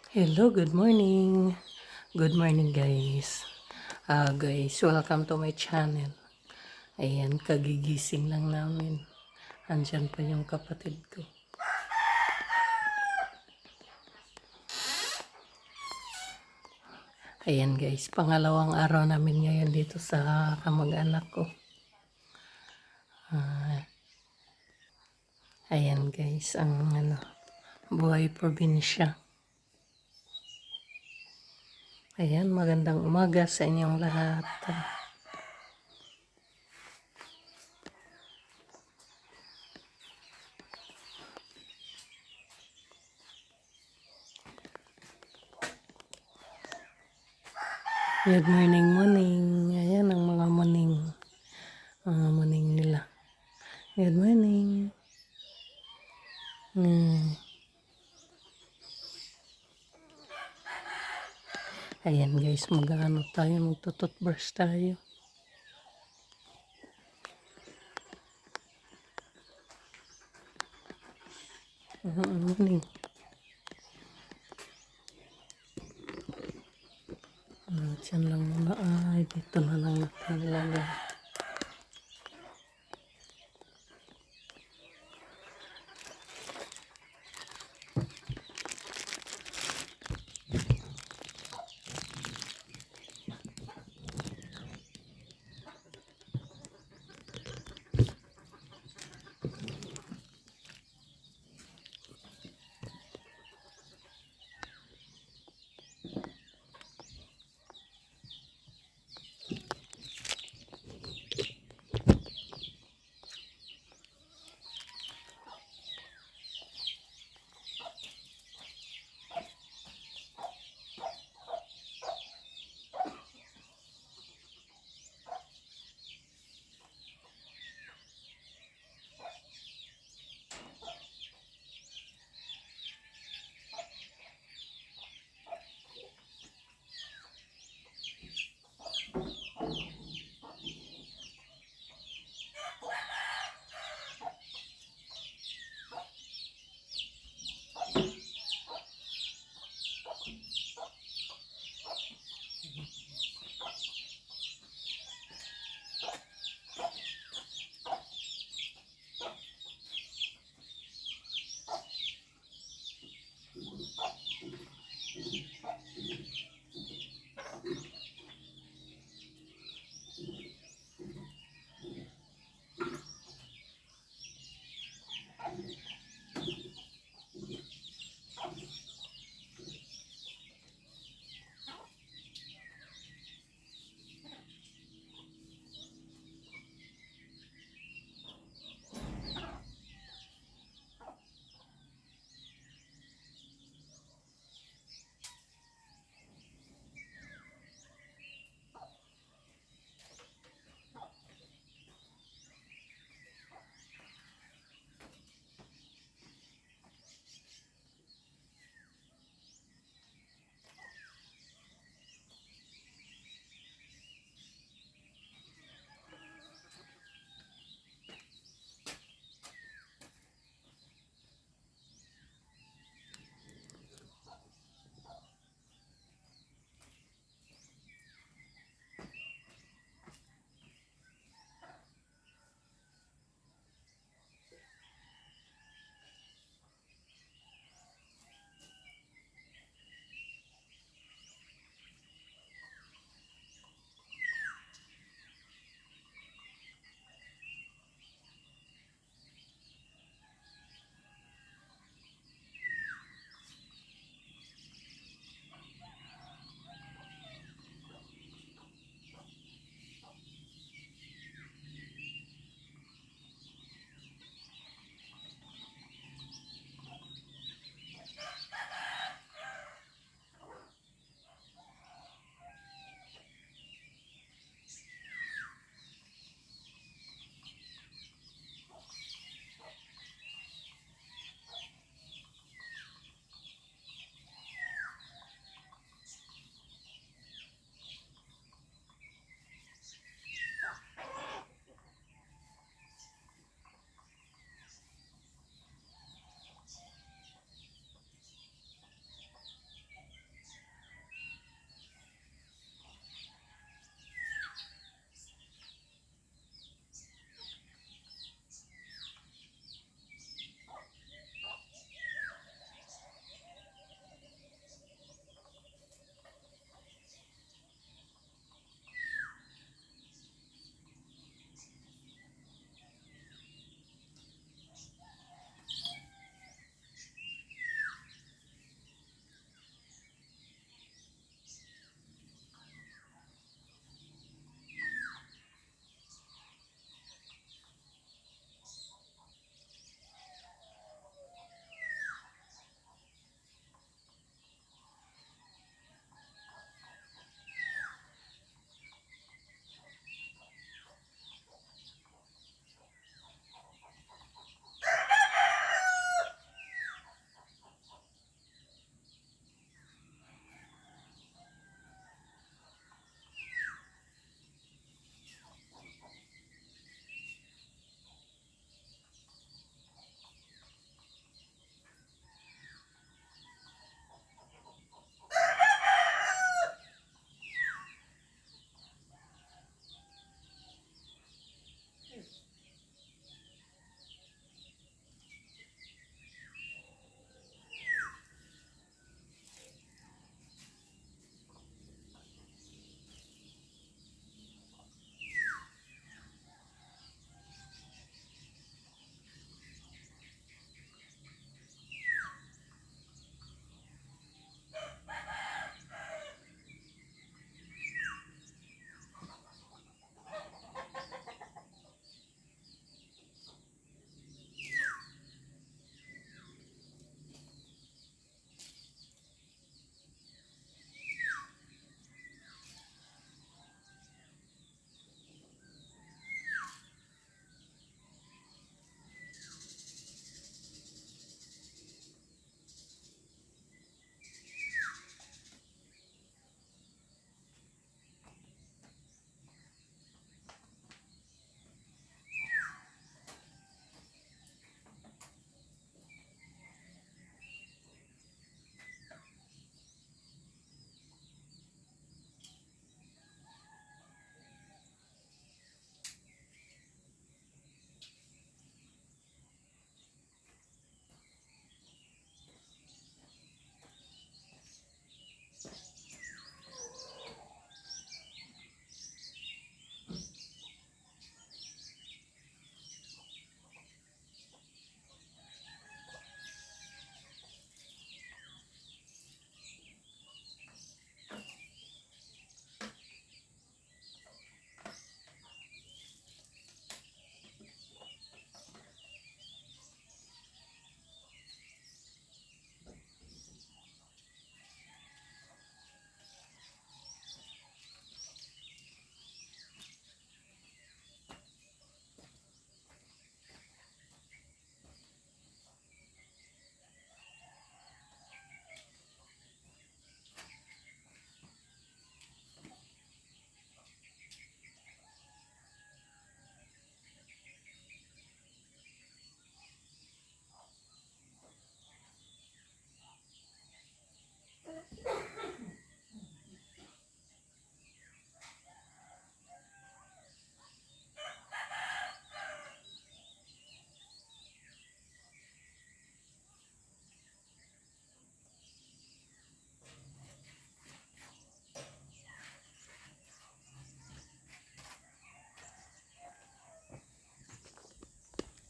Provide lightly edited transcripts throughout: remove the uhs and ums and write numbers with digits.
Hello, good morning. Good morning, guys. Guys, welcome to my channel. Ayan, kagigising lang namin. Andyan pa yung kapatid ko. Ayan, guys, pangalawang araw namin ngayon dito sa kamag-anak ko. Ayan, guys, ang buhay probinsya. Ayan, magandang umaga sa inyong lahat. Good morning, morning. Ayan ang mga morning. Mga morning nila. Good morning. Ayan guys, magtututbrush tayo. Morning. Diyan lang muna. Ay, dito na lang natin nilagay.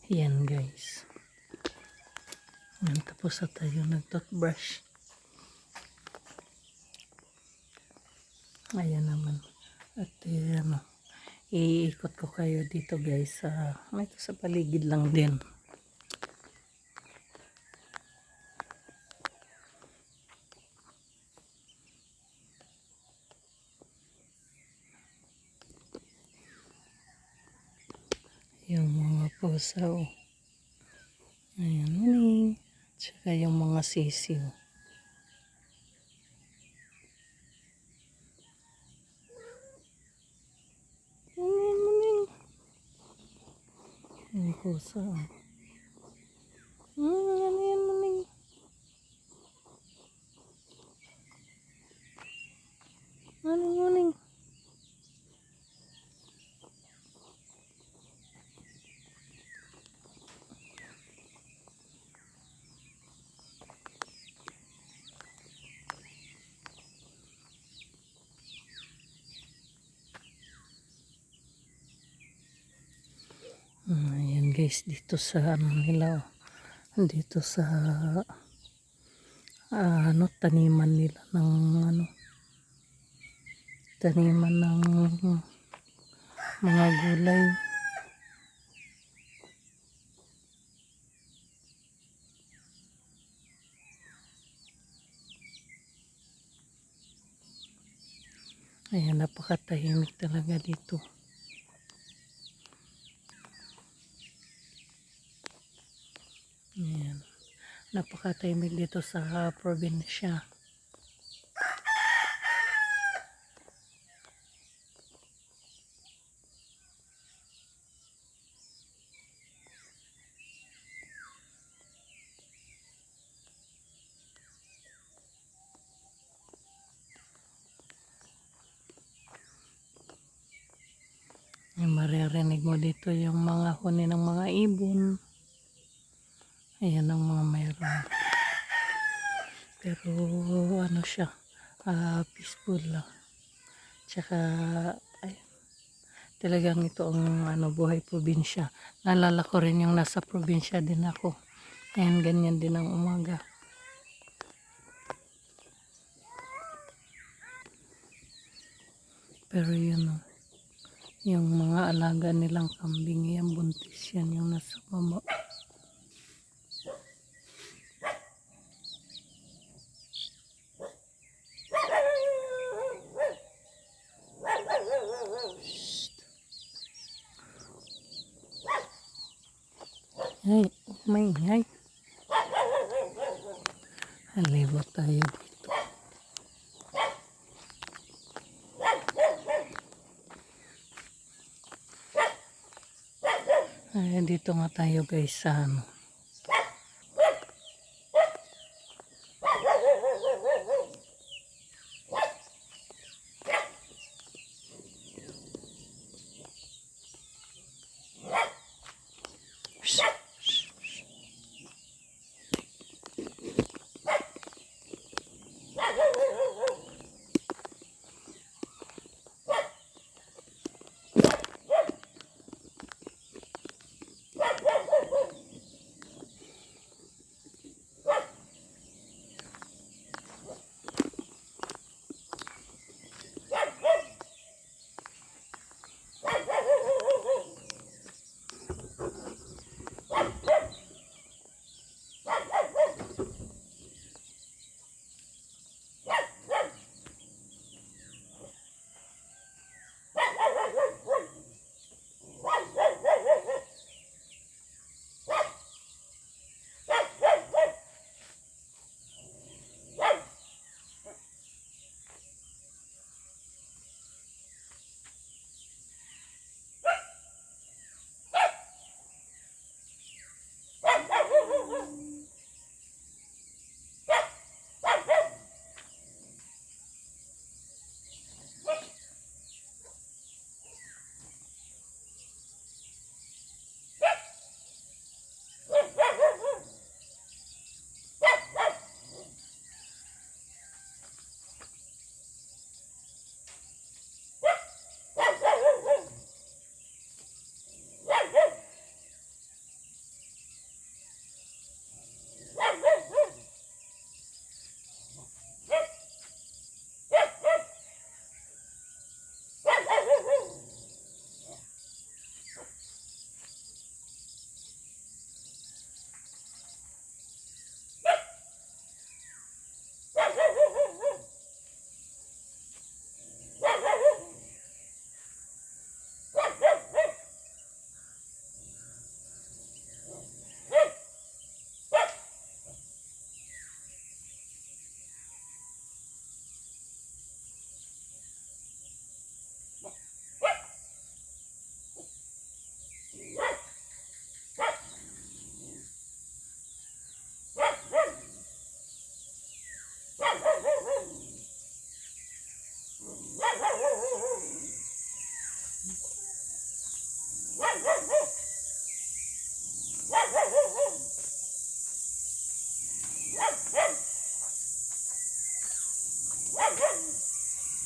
Yan guys. Yan, tapos na tayo nag-toothbrush. Ayan naman. At ano, iikot ko kayo dito guys. Ito sa paligid lang din. Yung mga pusa, oh. Ayan, maning. Tsaka yung mga sisiw. Maning. Yung pusa, oh. Yan, maning. Maning. Ayan guys, dito sa ano nila, oh. Dito sa taniman nila ng taniman ng mga gulay. Ayan, napakatahimik talaga dito. Ayan, napakatahimik dito sa probinsya. Maririnig mo dito yung mga huni ng mga ibon. Ayan ang mga mayroon. Pero ano siya, peaceful lang. Tsaka ay, talagang ito ang buhay probinsya. Naalala ko rin yung nasa probinsya din ako. Ayan, ganyan din ang umaga. Pero yun, yung mga alaga nilang kambing, yan buntis yan yung nasa baba. Ay, maingay. Halibot tayo dito. Ay, dito nga tayo guys sa ano.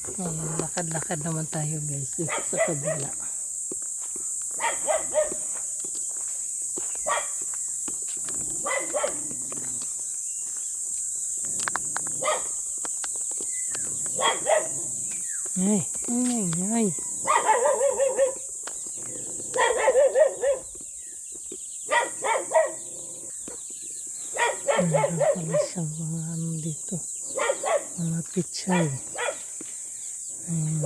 Ayan, lakad-lakad naman tayo guys dito sa kabila. Ay, ay, ay. Meron pala siyang mga ano dito. Mga pichay. Ayan.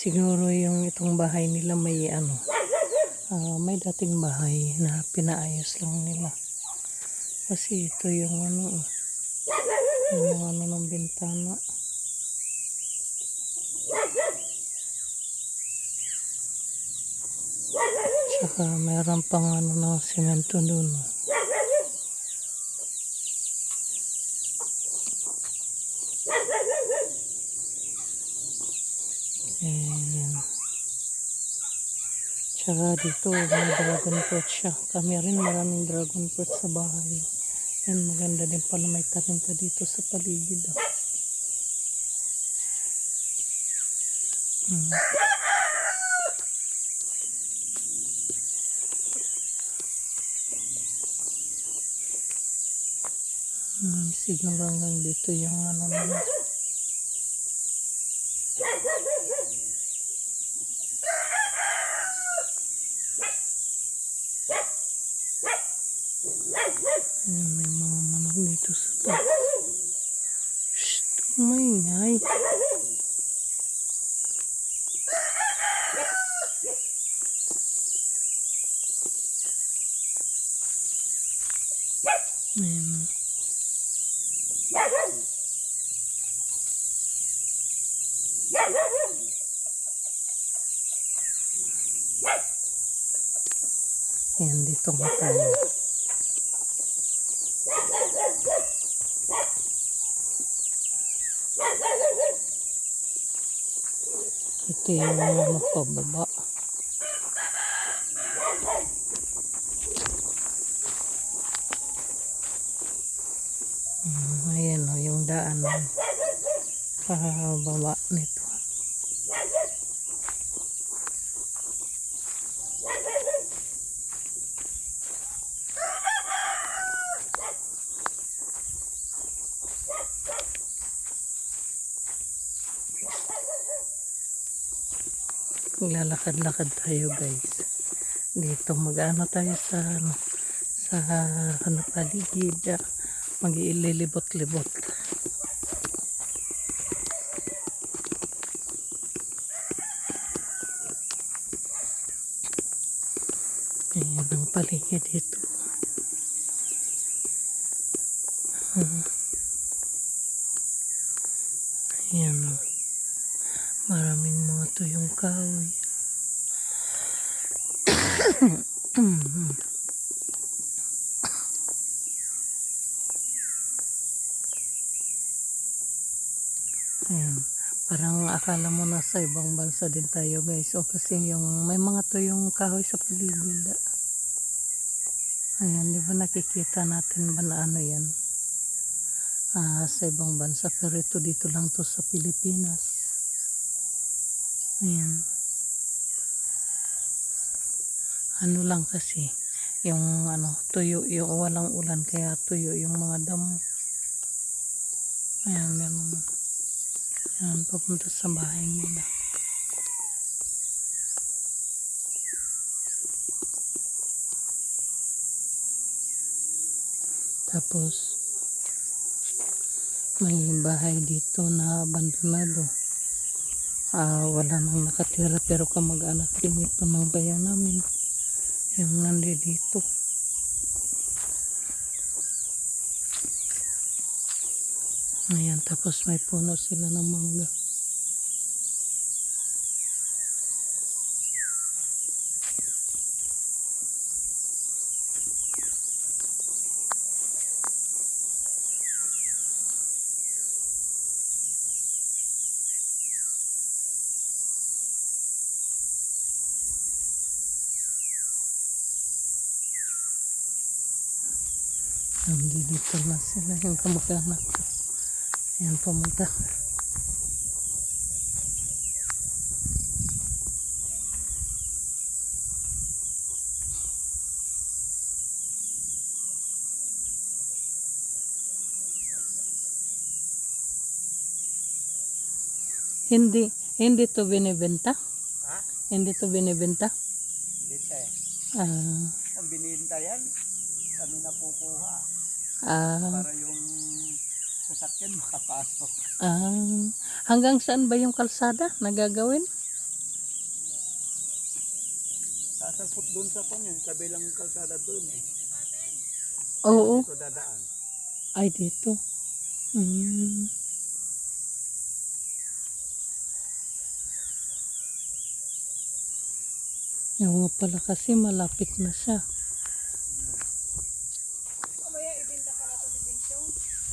Siguro yung itong bahay nila may ano, may dating bahay na pinaayos lang nila. Kasi ito yung ano, yung ano ng bintana. Tsaka meron pang ano ng semento dun. Ayan. Tsaka dito may dragon fruit siya. Kami rin maraming dragon fruit sa bahay. Yan, maganda din pala may tanim ka dito sa paligid. Siguro hanggang dito yung ano nila. Ayan, may mga manok dito sa taas. Shhh, umingay. Ayan. Ayan, dito nga tayo. Ito yung ano pababa. Ayan o, yung daan pababa nito. Maglalakad-lakad tayo guys. Dito mag-ano tayo sa ano paligid. Mag-iililibot-libot. Ayan ang paligid dito. Ayan o. Maraming mga tuyong kahoy. Ayan. Parang akala mo nasa ibang bansa din tayo guys. O kasi yung may mga tuyong kahoy sa paligid. Ayan, di ba nakikita natin ba na ano yan? Sa ibang bansa. Pero ito dito lang to sa Pilipinas. Ayan. Ano lang kasi. Yung ano, tuyo, yung walang ulan kaya tuyo yung mga damo. Ayan, meron. Ayan, papunta sa bahay nila. Tapos, may bahay dito na abandonado. Wala nang nakatira pero kamag-anak din ito ng bayan namin. Yung nandito. Ayan, tapos may puno sila ng mangga. Nandito na sila yung kamag-anak ko. Ayan, pumunta. Hindi to binibenta? Ha? Hindi to binibenta? Hindi siya eh. Ah, Ang bininta yan, kami nakukuha. ah, Para yung sasakyan makapasok. ah. Hanggang saan ba yung kalsada na gagawin? Sasapot doon sa yun, kabilang kalsada doon eh. Oo. Dito dadaan. Ay, dito. Mm. Yung pala kasi malapit na siya.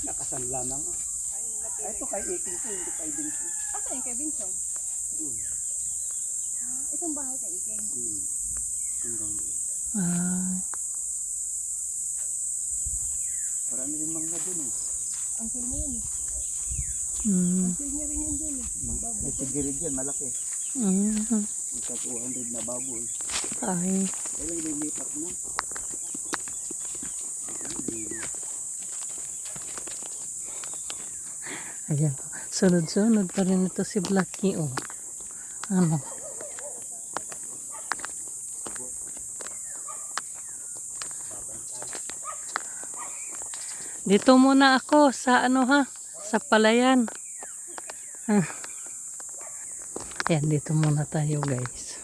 Nakasanla na nga. Ay, ito kay Iking ko, hindi kay Binsong. Asa yung kay Binsong? Doon. Itong bahay kay Iking. Hanggang doon. Ah, Marami rin mga doon eh. Ang sir mo yun eh. mm, Ang sir niya rin yun dyan eh. May sigirig yan, malaki. mm, Ika 200 na baboy. ay, Kailang lilipat na. ayan. Sunod-sunod pa rin ito si Blackie, oh. Ano? Dito muna ako sa ano ha, sa palayan. Ah. Ayan, dito muna tayo guys.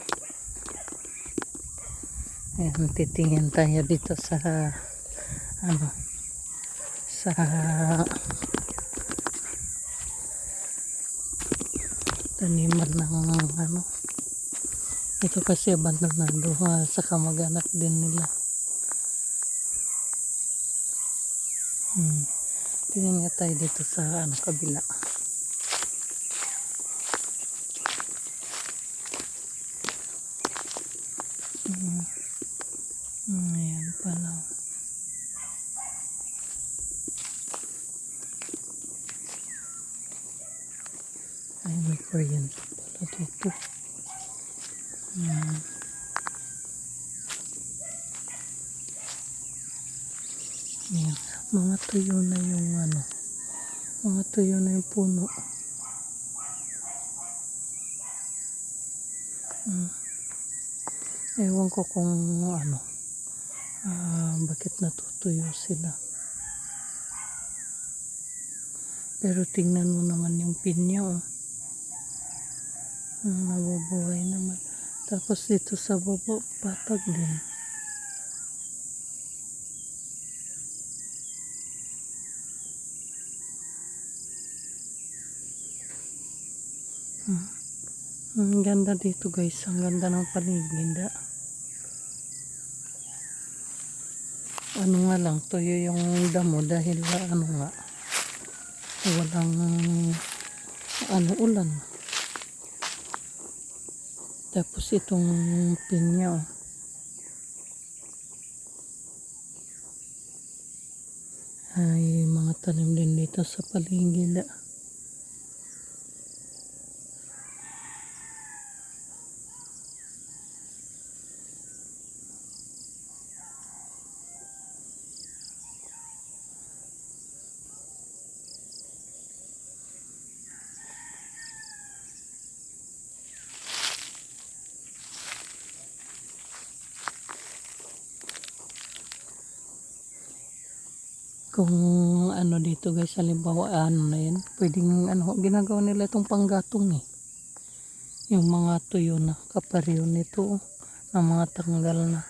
Ayan, titingin tayo dito sa ano, sa taniman ng ano. Ito kasi abandonado ha, sa kamag-anak din nila. Tingnan nga tayo dito sa ano, kabila. Ayan pala. Ay, may kuryente pala dito. Ayan. Mga tuyo na yung ano. Mga tuyo na yung puno. Ewan ko kung ano. Bakit natutuyo sila. Pero tingnan mo naman yung pinya, oh. Nabubuhay naman. Tapos dito sa baba, patag din. Ang ganda dito guys. Ang ganda ng paligid. Ano nga lang, tuyo yung damo dahil ano nga, walang ano, ulan. Tapos itong pinya, oh. Ay, mga tanim din dito sa paligid. Kung ano dito guys, halimbawa ano na yan, pwedeng ano, ginagawa nila itong panggatong eh. Yung mga tuyo na kaparyo nito, na mga tanggal na.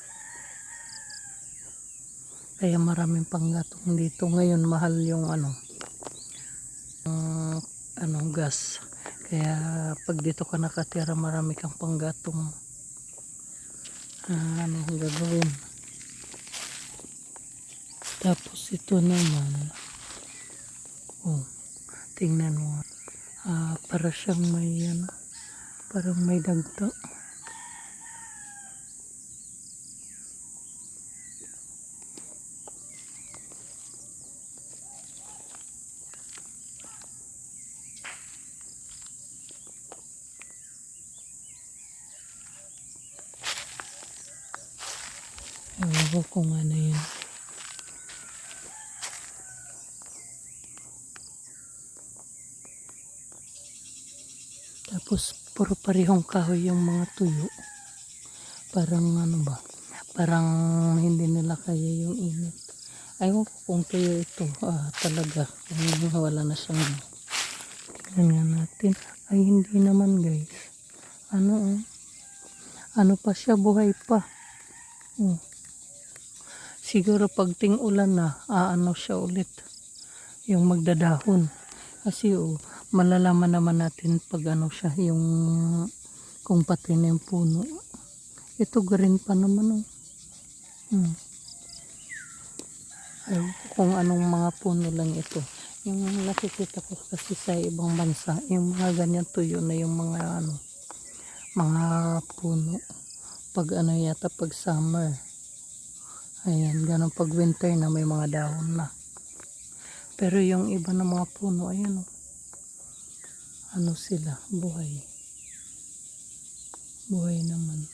Kaya maraming panggatong dito. Ngayon mahal yung ano, gas. Kaya pag dito ka nakatira, marami kang panggatong. Ano gagawin? Tapos ito naman, oh, tingnan mo, para siyang may ano, parang may dagta. Ewan ko kung ano yun. Tapos puro parehong kahoy yung mga tuyo. Parang ano ba? Parang hindi nila kaya yung init. Ayaw ko kung tuyo ito. Talaga. Kung wala na siyang. Tingnan nga natin. Ay hindi naman guys. Ano ano pa siya, buhay pa. Oh. Siguro pag ting-ulan na, ano siya ulit. Yung magdadahon. Kasi malalaman naman natin pag ano siya, yung kung pati na yung puno. Ito green pa naman Ayaw ko kung anong mga puno lang ito. Yung nakikita ko kasi sa ibang bansa, yung mga ganyan tuyo na yung mga mga puno. Pag ano yata, pag summer. Ayan, ganun pag winter na may mga dahon na. Pero yung iba na mga puno, ayan ano sila, buhay. Buhay naman.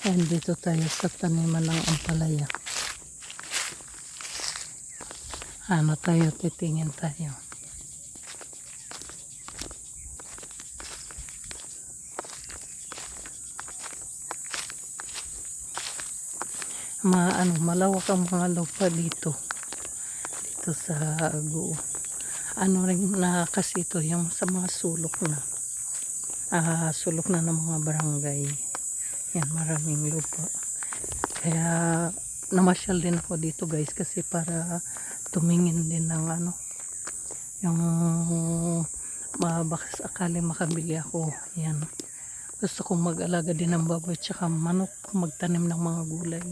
Ayan, dito tayo sa taniman ng ampalaya. Ano tayo, titingin tayo. Malawak ang mga lupa dito. Dito sa Aguo. Ano rin na kasi ito yung sa mga sulok na. Sulok na ng mga barangay. Yan, maraming lupa. Kaya namasyal din ako dito guys kasi para tumingin din ng yung baka sakali makabili ako. Yan. Gusto kong mag-alaga din ng baboy tsaka manok, magtanim ng mga gulay.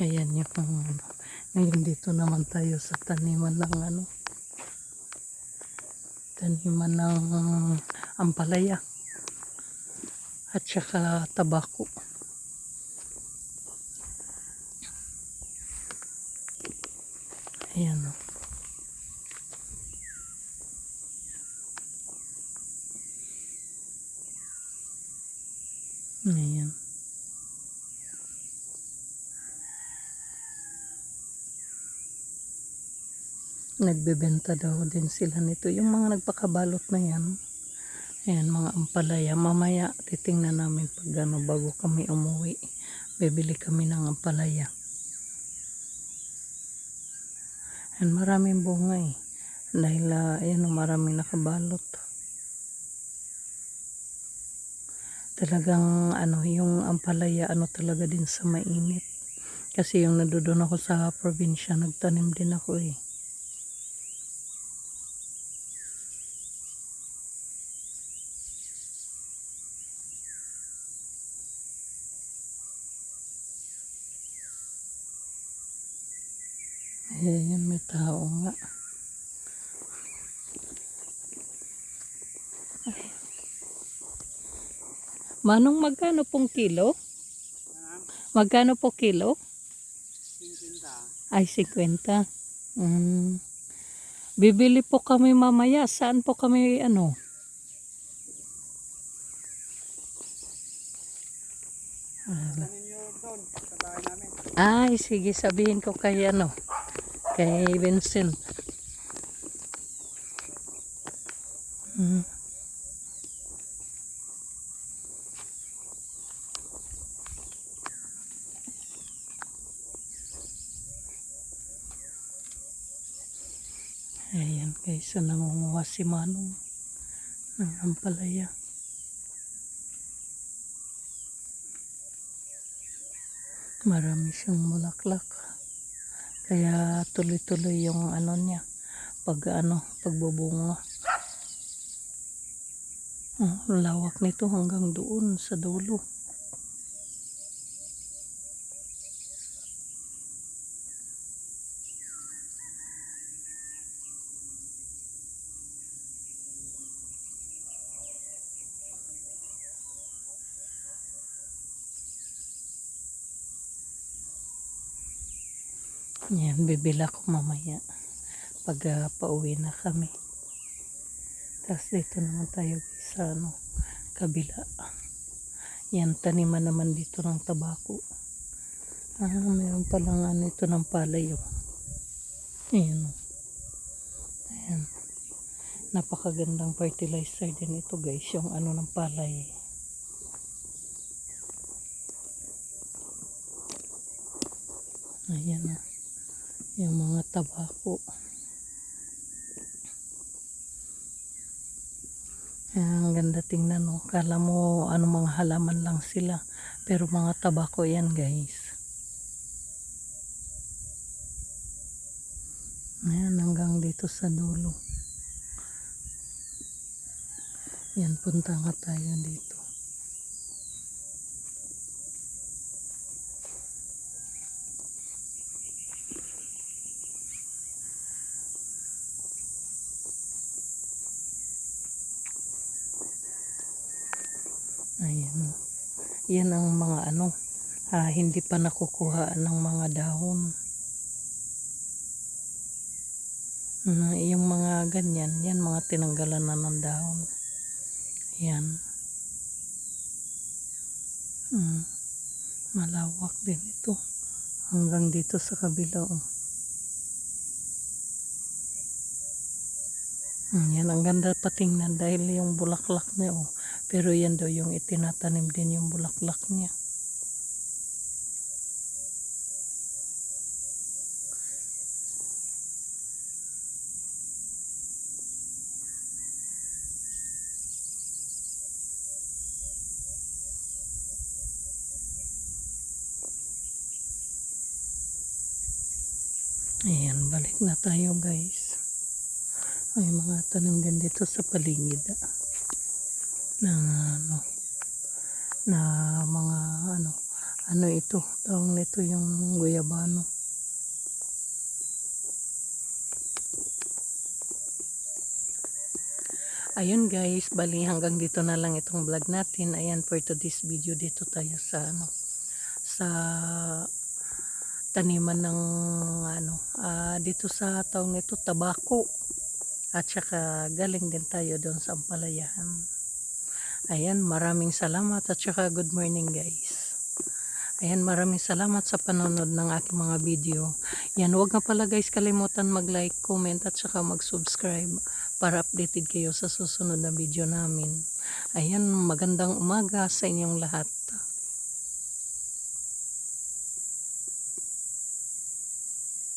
Ayan yung ngayon dito naman tayo sa taniman ng taniman ng ampalaya at saka tabako. Ayan Ayan. Nagbebenta daw din sila nito. Yung mga nagpakabalot na yan. Ayan, mga ampalaya. Mamaya titingnan namin pag bago kami umuwi. Bibili kami ng ampalaya. Ayan, maraming bunga Dahil ayan, maraming nakabalot. Talagang yung ampalaya talaga din sa mainit. Kasi yung nandoon ako sa probinsya, nagtanim din ako Ayan, may tao nga. Manong, magkano pong kilo? Magkano po kilo? 50. Ay, 50. Bibili po kami mamaya. Saan po kami Tanin nyo doon, sa bahay namin. Ay, sige, sabihin ko kay kay Vincent. Ayan guys, so nangunguha si Manong ng ampalaya. Marami siyang mulaklak. Kaya tuloy-tuloy yung niya. Pagbubunga. Lawak nito hanggang doon sa dulo. Yan, bibila ko mamaya pag pauwi na kami. Tapos dito naman tayo guys sa kabila. Yan, taniman naman dito ng tabako. Mayroon palang ito ng palay. Oh. Ayan. Ayan. Napakagandang fertilizer din ito guys, yung ng palay. Ayan o. Yung mga tabako. Ang ganda tingnan o. Kala mo mga halaman lang sila. Pero mga tabako yan guys. Ayan, hanggang dito sa dulo. Yan, punta nga tayo dito. Ayan. Yan ang mga hindi pa nakukuha ng mga dahon. Yung mga ganyan, yan mga tinanggalan na ng dahon. Ayan. Malawak din ito. Hanggang dito sa kabila. Oh. Yan, ang ganda patingnan dahil yung bulaklak niya. Oh. Pero yan daw yung itinatanim din yung bulaklak niya. Ayan, balik na tayo guys. Ay, mga tanim din dito sa paligid. Na mga ito, tawag nito yung guyabano. Ayun guys, bali hanggang dito na lang itong vlog natin. Ayan, for today's video dito tayo sa sa taniman ng dito sa tawag nito tabako. At saka galing din tayo doon sa Ampalayahan. Ayan, maraming salamat at saka good morning guys. Ayan, maraming salamat sa panonood ng aking mga video. Yan, huwag nga pala guys kalimutan mag-like, comment at saka mag-subscribe para updated kayo sa susunod na video namin. Ayan, magandang umaga sa inyong lahat.